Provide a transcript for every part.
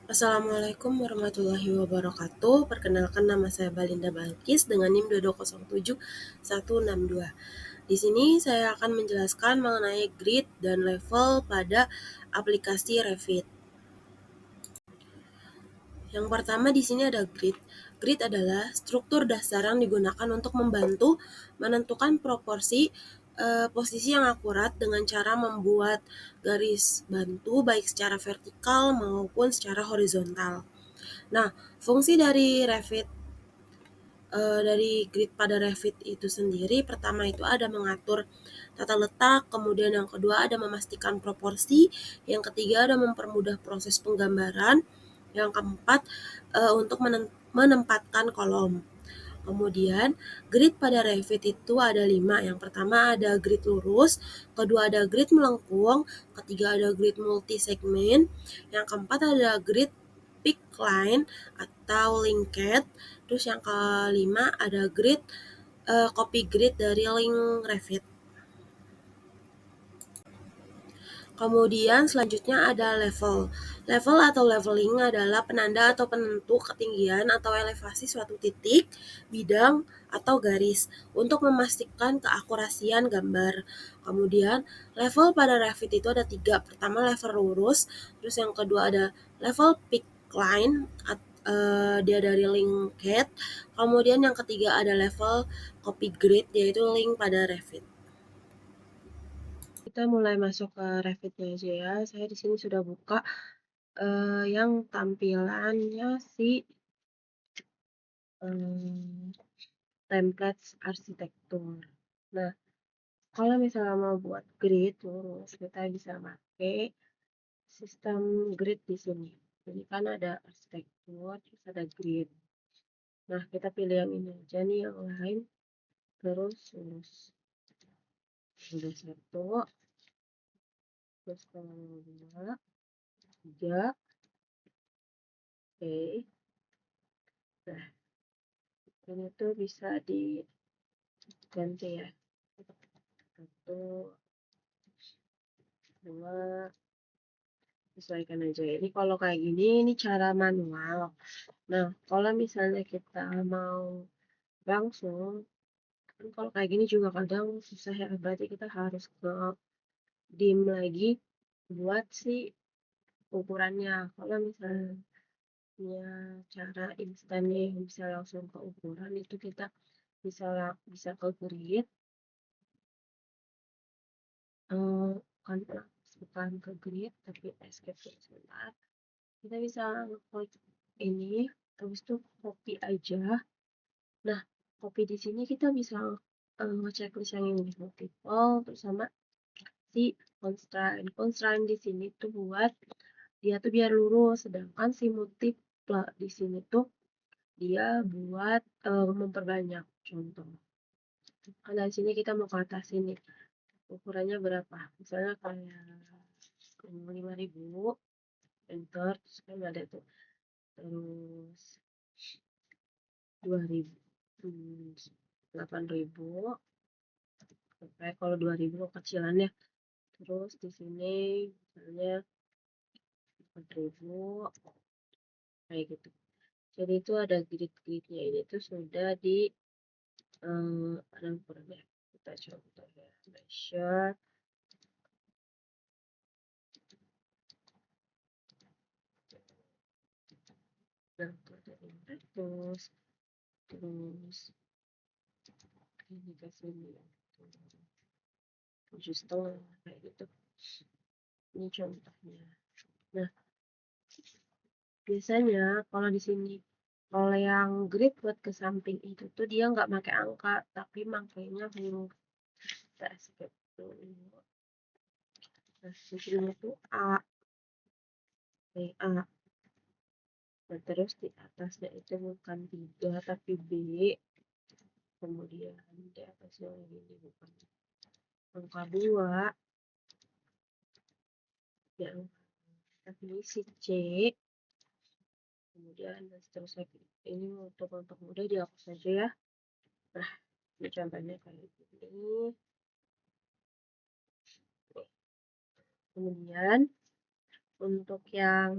Assalamualaikum warahmatullahi wabarakatuh. Perkenalkan, nama saya Balinda Balkis dengan NIM 2207162. Di sini saya akan menjelaskan mengenai grid dan level pada aplikasi Revit. Yang pertama di sini ada grid. Grid adalah struktur dasar yang digunakan untuk membantu menentukan proporsi posisi yang akurat dengan cara membuat garis bantu baik secara vertikal maupun secara horizontal. Nah, fungsi dari grid pada Revit itu sendiri, pertama itu ada mengatur tata letak, kemudian yang kedua ada memastikan proporsi, yang ketiga ada mempermudah proses penggambaran, yang keempat untuk menempatkan kolom. Kemudian grid pada Revit itu ada 5. Yang pertama ada grid lurus, kedua ada grid melengkung, ketiga ada grid multi segmen, yang keempat ada grid pick line atau linked, terus yang kelima ada grid copy grid dari link Revit. Kemudian selanjutnya ada level. Level atau leveling adalah penanda atau penentu ketinggian atau elevasi suatu titik, bidang, atau garis untuk memastikan keakurasian gambar. Kemudian level pada Revit itu ada 3. Pertama level lurus, terus yang kedua ada level pick line, dia dari linked. Kemudian yang ketiga ada level copy grid, yaitu link pada Revit. Kita mulai masuk ke Revit-nya aja ya. Saya di sini sudah buka yang tampilannya si template arsitektur. Nah, kalau misalnya mau buat grid lurus, kita bisa pakai sistem grid di sini. Jadi kan ada arsitektur, terus ada grid. Nah, kita pilih yang ini aja nih, yang lain. Terus lurus. Udah 1, terus kalau 2, 3, oke. Nah, ini tuh bisa diganti ya. 1, 2, sesuaikan aja. Ini kalau kayak gini, ini cara manual. Nah, kalau misalnya kita mau langsung, kan kalau kayak gini juga kadang susah ya. Berarti kita harus ke dim lagi buat si ukurannya. Kalau misalnya cara instannya bisa langsung ke ukuran, itu kita bisa ke grid. Kan bukan ke grid, tapi escape sebentar. Kita bisa ngeklik ini, habis itu copy aja. Nah, copy di sini kita bisa ngechecklist yang ini, multiple, terus sama si constraint. Constraint di sini tuh buat dia tuh biar lurus, sedangkan si multiple di sini tuh dia buat memperbanyak. Contoh, karena di sini kita mau ke atas ini, ukurannya berapa? Misalnya kayak 5.000, enter, terus kan ada tuh, terus 2.000, 8.000, kayak kalau 2.000 kecilannya. Terus di sini misalnya 4.000, kayak gitu. Jadi itu ada grid-gridnya, ini tuh sudah di ada ukurannya. Kita contoh ya, measure. Nah, terus ini ke sini 7,5 kayak gitu. Ini contohnya. Nah, biasanya kalau di sini, kalau yang grid buat ke samping itu tuh dia nggak pakai angka, tapi makainya huruf. Kita skip dulu. Nah, di sini tuh A, A. Nah, terus di atasnya itu bukan 3 tapi B. Kemudian di atasnya ini bukan angka 2, yang tapi si C. Kemudian dan seterusnya. Ini untuk mudah dihapus saja ya. Nah, ini contohnya kayak gini. Kemudian untuk yang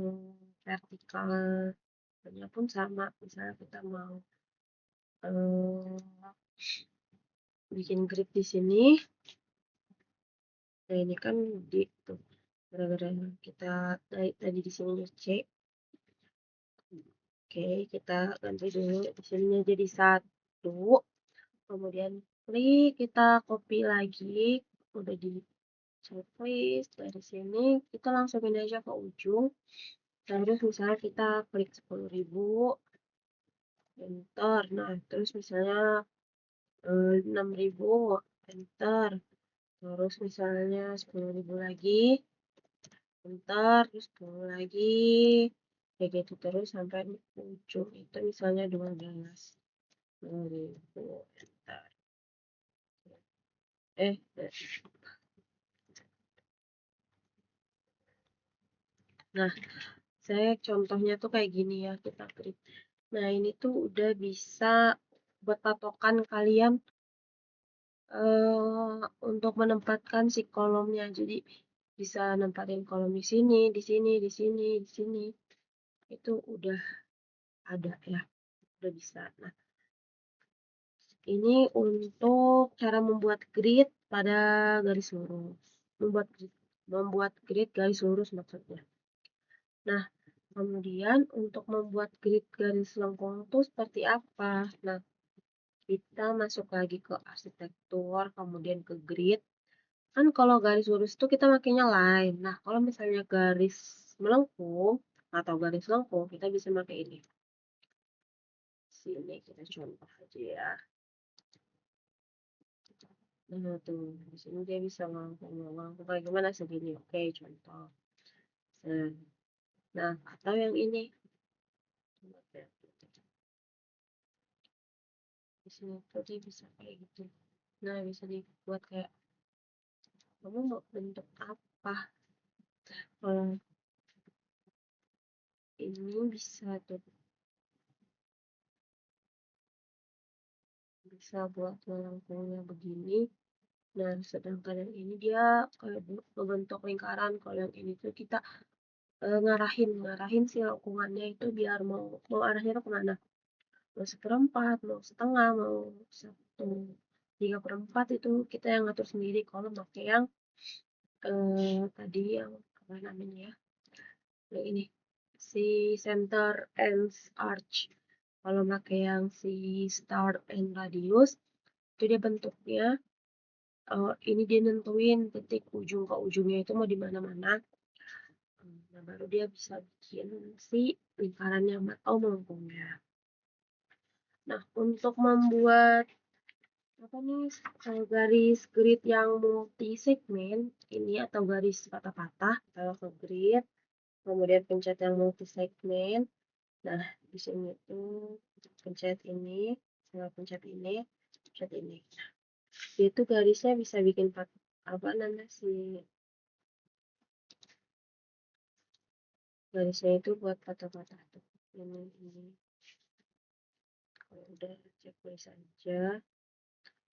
vertikalnya pun sama. Misalnya kita mau eh, bikin grid di sini. Nah, ini kan di tuh gara-gara kita tadi di sini C. Oke, kita ganti dulu di sininya jadi 1. Kemudian klik, kita copy lagi. Udah di checklist dari sini, kita langsungin aja ke ujung. Terus misalnya kita klik 10.000, enter. Nah, terus misalnya 6.000, enter. Terus misalnya 10.000 lagi, enter. Terus 10 lagi, kayak gitu terus sampai ujung itu misalnya 12. 10.000, enter. Eh, nah, saya contohnya tuh kayak gini ya, kita klik. Nah, ini tuh udah bisa buat patokan kalian untuk menempatkan si kolomnya. Jadi bisa nempatin kolom di sini, di sini, di sini, di sini. Itu udah ada ya, udah bisa. Nah, ini untuk cara membuat grid pada garis lurus. Membuat grid garis lurus maksudnya. Nah, kemudian untuk membuat grid garis lengkung itu seperti apa? Nah, kita masuk lagi ke arsitektur, kemudian ke grid. Kan kalau garis lurus itu kita makainya line. Nah, kalau misalnya garis melengkung atau garis lengkung, kita bisa pakai ini. Sini kita contoh aja ya. Nah, tuh, di sini dia bisa melengkung kayak gimana segini. Oke, contoh. Nah, atau yang ini. Di sini tuh dia bisa kayak gitu. Nah, bisa dibuat kayak kamu mau bentuk apa? Kalau ini bisa tuh bisa buat melengkungnya begini. Nah, sedangkan yang ini dia kayak membentuk lingkaran. Kalau yang ini tuh kita ngarahin si lengkungannya itu biar mau arahnya tuh kemana? Mau 1/4, mau setengah, mau 1/3 itu kita yang ngatur sendiri. Kalau pakai yang tadi yang apa namanya ya? Yang ini si center and arch. Kalau pakai yang si start and radius itu dia bentuknya ini dia nentuin titik ujung ke ujungnya itu mau di mana-mana. Nah, baru dia bisa bikin si lingkarannya atau melengkungnya. Nah, untuk membuat apa nih garis grid yang multi segmen ini atau garis patah-patah, kalau ke grid, kemudian pencet yang multi segmen. Nah, di sini tuh pencet ini, saya pencet ini, pencet ini. Nah, itu garisnya bisa bikin apa namanya sih garisnya itu buat patah-patah tuh. Ini. Kalau udah checklist aja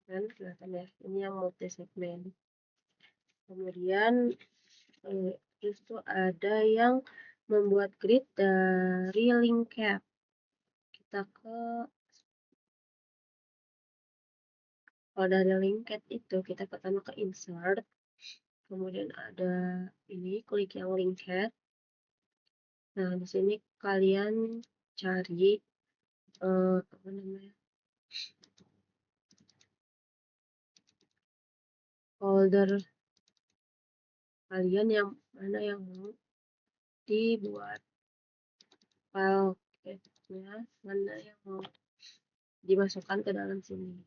kan kelihatan ya. Ini yang multi segmen. Kemudian terus tuh ada yang membuat grid dari linked. Kita kalau dari linked itu kita pertama ke insert, kemudian ada ini klik yang linked. Nah, di sini kalian cari apa namanya? Folder kalian yang mana yang mau dibuat file-nya, mana yang mau dimasukkan ke dalam sini.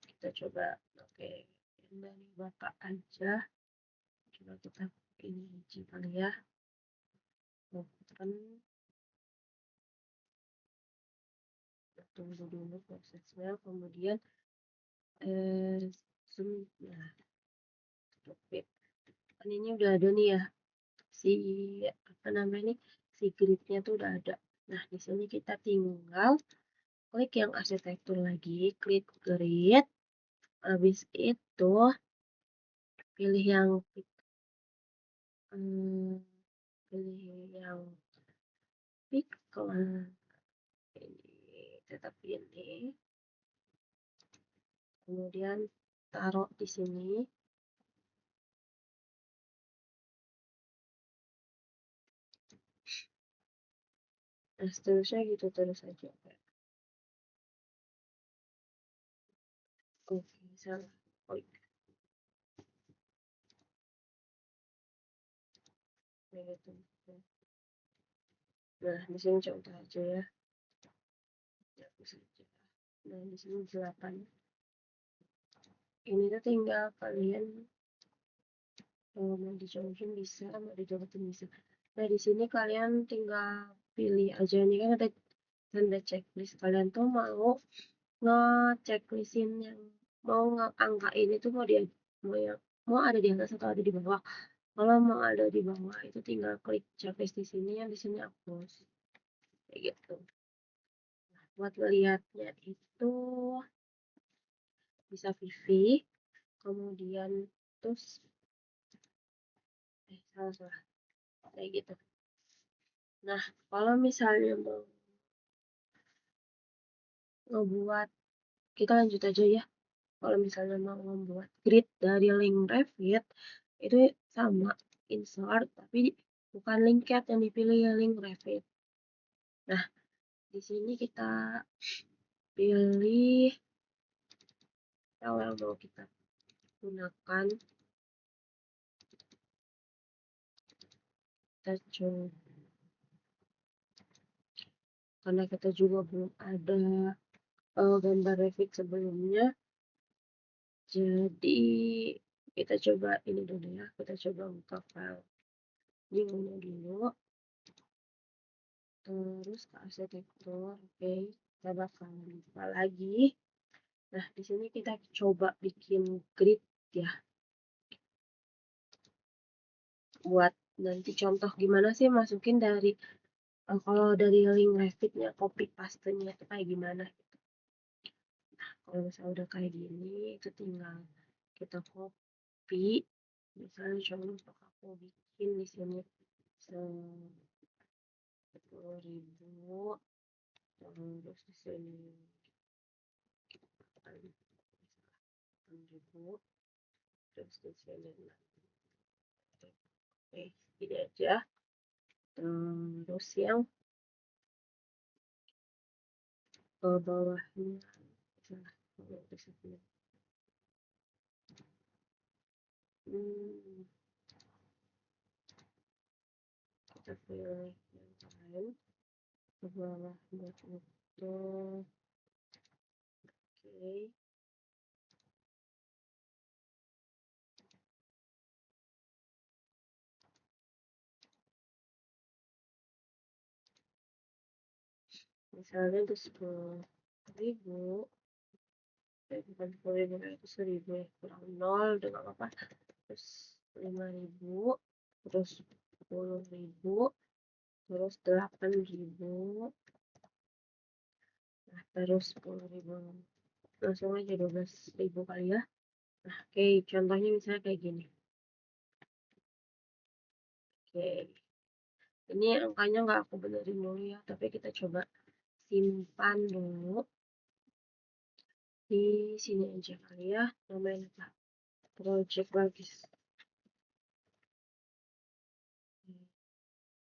Kita coba pakai yang dari Bapak aja. Coba kita ini aja kali ya. Open. Tunggu dulu prosesnya, kemudian zoom. Nah, kan ini udah ada nih ya si apa namanya nih si gridnya tuh udah ada. Nah, di sini kita tinggal klik yang arsitektur lagi, klik grid. Habis itu pilih yang ini tetap ini, kemudian taruh di sini. Nah, seterusnya gitu terus aja. Oke, salah. Oh, iya. Gitu. Nah, di sini contoh aja ya. Hapus aja. Nah, di sini 8. Ini tuh tinggal kalian mau dijauhin bisa, mau dideketin bisa. Nah, di sini kalian tinggal pilih aja. Ini kan ada tanda checklist. Kalian tuh mau nge-checklistin yang mau angka ini tuh mau ada di atas atau ada di bawah. Kalau mau ada di bawah itu tinggal klik checklist di sini, yang di sini hapus. Kayak gitu. Nah, buat ngeliatnya itu bisa VV, kemudian terus salah kayak gitu. Nah, kalau misalnya mau ngebuat, kita lanjut aja ya. Kalau misalnya mau membuat grid dari link Revit, itu sama insert, tapi bukan link CAD yang dipilih, ya link Revit. Nah, di sini kita pilih yang mau kita gunakan. Kita coba, karena kita juga belum ada gambar Revit sebelumnya, jadi kita coba ini dulu ya. Kita coba buka file ini dulu, terus ke arsitektur. Oke, kita bakal buka lagi. Nah, di sini kita coba bikin grid ya, buat nanti contoh gimana sih masukin dari kalau dari link Revitnya copy paste-nya itu kayak gimana gitu. Nah, kalau misalnya udah kayak gini, itu tinggal kita copy. Misalnya contoh aku bikin di sini 10.000, terus di sini 8.000, terus di sini. Oke, ini aja. Terus yang ke bawahnya kita pilih yang lain ke bawah buat itu. Oke, misalnya itu 10.000, bukan 10.000, itu 1.000 ya, kurang 0 udah gak apa-apa. Terus 5.000, terus 10.000, terus 8.000, nah terus 10.000, langsung aja 12.000 kali ya. Nah, oke, contohnya misalnya kayak gini. Oke, ini angkanya nggak aku benerin dulu ya, tapi kita coba simpan dulu di sini aja kali ya. Namanya apa? Project Bagus.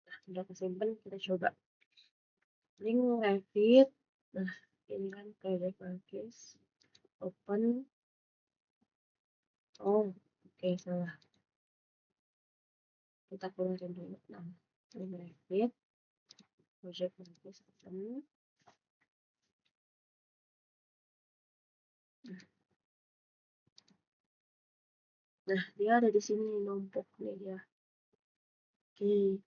Nah, udah kesimpan, kita coba link Revit. Nah, ini kan Project Bagus. Open. Oh, oke, salah. Kita keluarin dulu. Nah, link Revit. Project Bagus. Open. Nah, dia ada di sini, numpuk nih dia. Oke.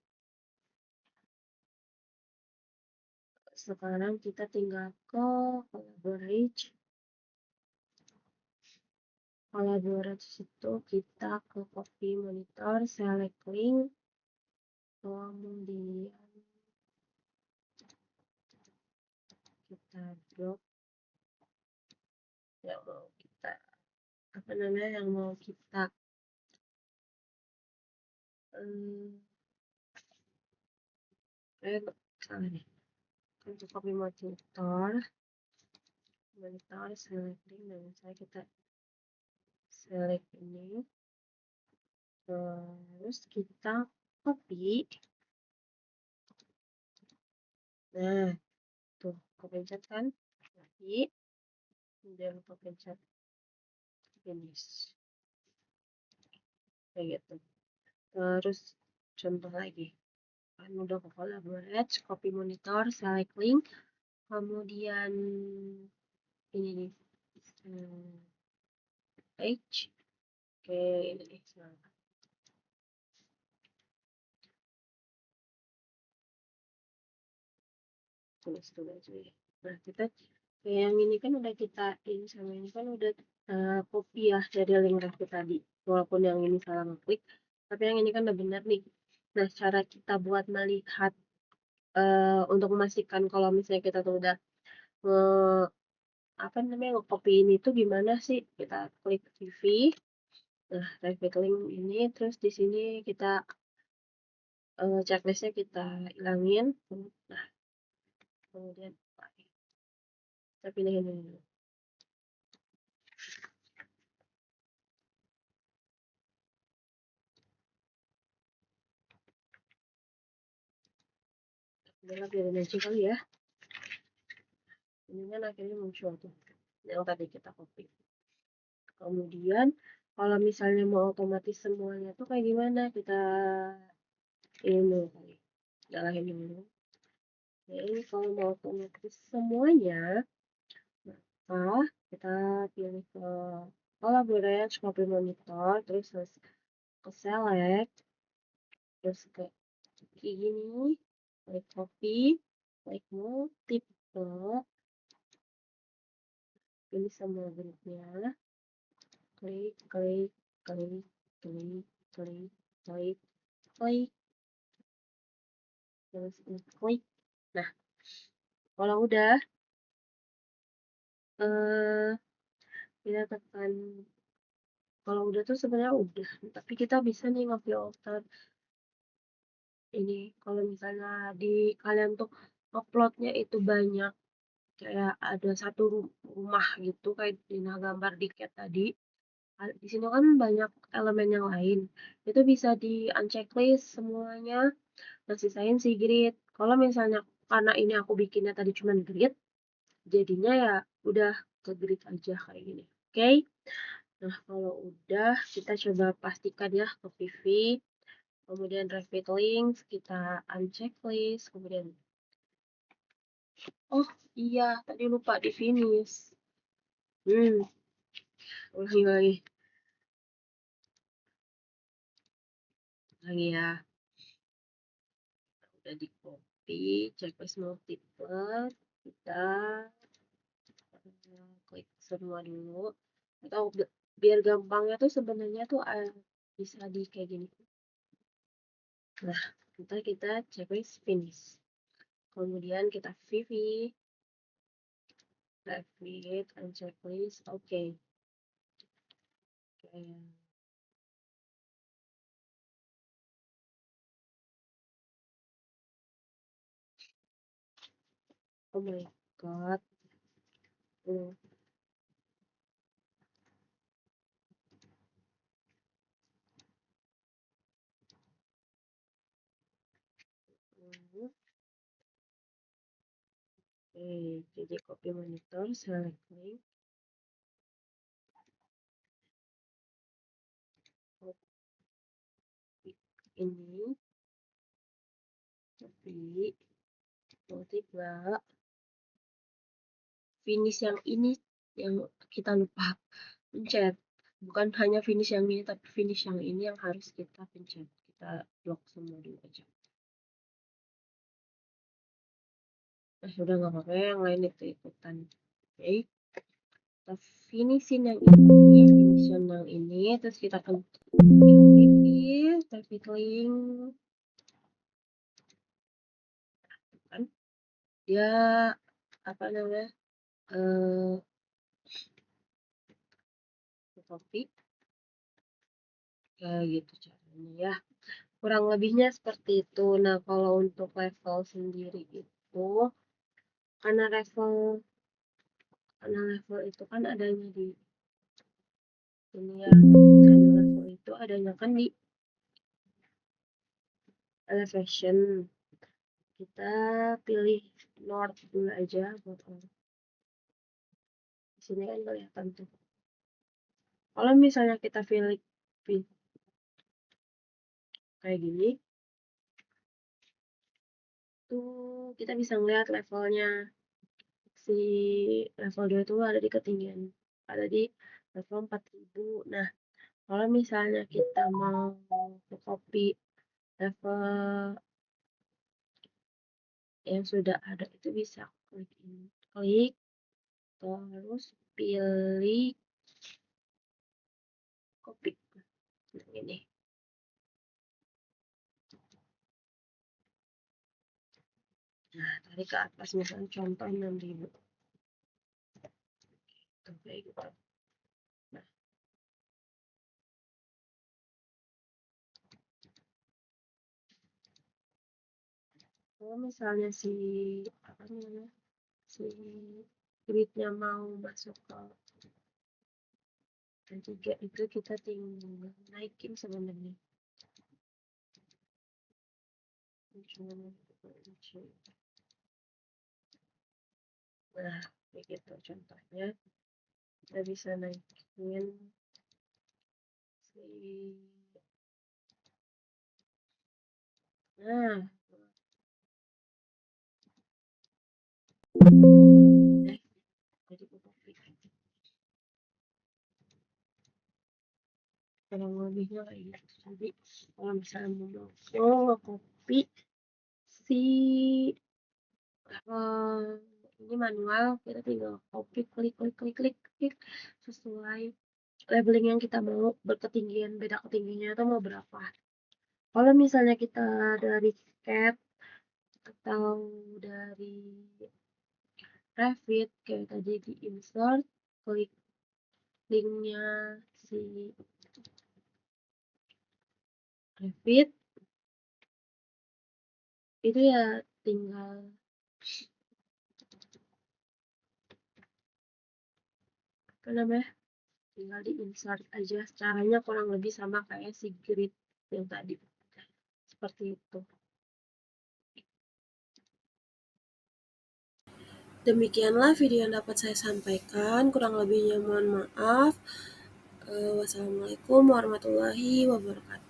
Sekarang kita tinggal ke collaborate itu kita ke copy monitor, select link, kemudian kita drop yang mau kita yang mau kita salah nih. untuk copy monitor selecting, dan misalnya kita select ini, terus kita copy. Nah, tuh kepencet kan, copy, jangan lupa pencet finish, kayak gitu. Terus contoh lagi, kan udah ke collaborate, copy monitor, select link, kemudian ini nih, page, oke, ini nih, tulis dulu aja ya. Nah, kita kayak yang ini kan udah kita ini sama ini kan udah copy ya dari link review tadi, walaupun yang ini salah ngeklik, tapi yang ini kan udah benar nih. Nah, cara kita buat melihat untuk memastikan kalau misalnya kita tuh udah apa namanya, nge-copy ini tuh gimana sih? Kita klik CV, nah right link ini, terus di sini kita checklistnya kita hilangin, nah kemudian kita pilihin dulu. Udah biarin aja kali ya. Ini kan akhirnya muncul tuh yang tadi kita copy. Kemudian kalau misalnya mau otomatis semuanya tuh kayak gimana? Kita ini dulu kali. Nyalain dulu. Jadi kalau mau otomatis semuanya, maka kita pilih ke collaborate, copy monitor, terus ke select, terus ke gini, klik copy, klik multiple, pilih semua grupnya, klik, klik, klik, klik, klik, klik, klik, terus klik. Nah, kalau udah, kita tekan. Kalau udah tuh sebenarnya udah, tapi kita bisa nih nge-filter ini. Kalau misalnya di kalian tuh uploadnya itu banyak, kayak ada satu rumah gitu kayak di gambar di cat tadi. Di sini kan banyak elemen yang lain. Itu bisa di unchecklist semuanya, dan sisain si grid. Kalau misalnya karena ini aku bikinnya tadi cuman grid, jadinya ya udah ke grid aja kayak gini. Oke? Nah, kalau udah kita coba pastikan ya ke PV. Kemudian Revit Links, kita unchecklist, kemudian oh iya tadi lupa di finish. Ulangi lagi ya. Udah di copy, checklist multiple, kita klik semua dulu. Atau biar gampangnya tuh sebenarnya tuh bisa di kayak gini. Nah, kita checklist finish. Kemudian kita VV, Revit, unchecklist, oke. Oh my god. Jadi copy monitor, select link, copy ini, copy, multiply, finish yang ini yang kita lupa pencet. Bukan hanya finish yang ini, tapi finish yang ini yang harus kita pencet. Kita lock semua dulu aja. Sudah nggak apa-apa, yang lain itu ikutan. Oke. Kita finishin yang ini, finishin yang ini, terus kita akan TV link, kan dia apa namanya, copy kayak gitu caranya ya, kurang lebihnya seperti itu. Nah, kalau untuk level sendiri itu karena level itu kan adanya di ini ya, karena level itu adanya kan di elevation. Kita pilih north dulu aja buat di sini kan kelihatan tuh. Kalau misalnya kita pilih kayak gini, tuh kita bisa ngeliat levelnya. Si level 2 itu ada di ketinggian, ada di level 4000. Nah, kalau misalnya kita mau copy level yang sudah ada itu bisa klik ini, klik terus pilih copy. Nah, ini. Nah, tarik ke atas misalnya contoh 6000. Tuh, kayak gitu. Nah, kalau misalnya si apa namanya si gridnya mau masuk ke tiga itu kita tinggal naikin sebenarnya. Nah, begitu contohnya. Kita bisa naikin si nah jadi copy kurang lebihnya kayak gitu. Jadi kalau misalnya mau copy si ini manual, kita tinggal copy, klik sesuai labeling yang kita mau, berketinggian, beda ketinggiannya itu mau berapa. Kalau misalnya kita dari CAD atau dari Revit kayak tadi di insert, klik linknya si Revit, itu ya tinggal apa namanya, tinggal di insert aja. Caranya kurang lebih sama kayak si grid yang tadi, seperti itu. Demikianlah video yang dapat saya sampaikan, kurang lebihnya mohon maaf. Wassalamualaikum warahmatullahi wabarakatuh.